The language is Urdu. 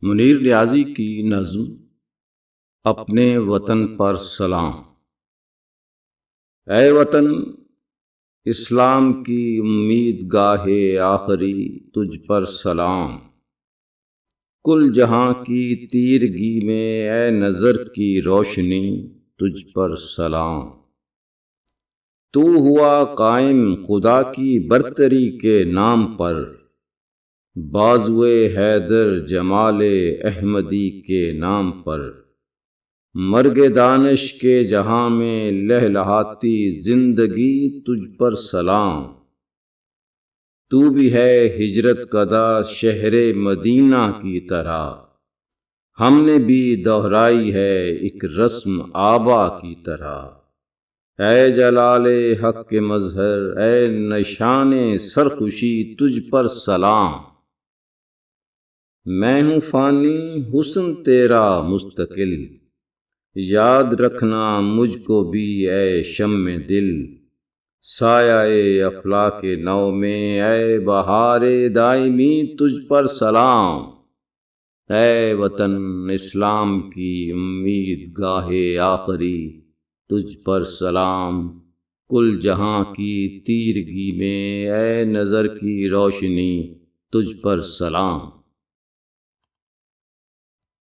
منیر ریاضی کی نظم اپنے وطن پر سلام۔ اے وطن، اسلام کی امید گاہ آخری، تجھ پر سلام۔ کل جہاں کی تیرگی میں اے نظر کی روشنی، تجھ پر سلام۔ تو ہوا قائم خدا کی برتری کے نام پر، بازوئے حیدر جمال احمدی کے نام پر۔ مرگ دانش کے جہاں میں لہلہاتی زندگی، تجھ پر سلام۔ تو بھی ہے ہجرت کدہ شہر مدینہ کی طرح، ہم نے بھی دہرائی ہے ایک رسم آبا کی طرح۔ اے جلال حق کے مظہر، اے نشان سرخوشی، تجھ پر سلام۔ میں ہوں فانی، حسن تیرا مستقل، یاد رکھنا مجھ کو بھی اے شمع دل۔ سایہ افلاک نو میں اے بہار دائمی، تجھ پر سلام۔ اے وطن، اسلام کی امید گاہ آخری، تجھ پر سلام۔ کل جہاں کی تیرگی میں اے نظر کی روشنی، تجھ پر سلام۔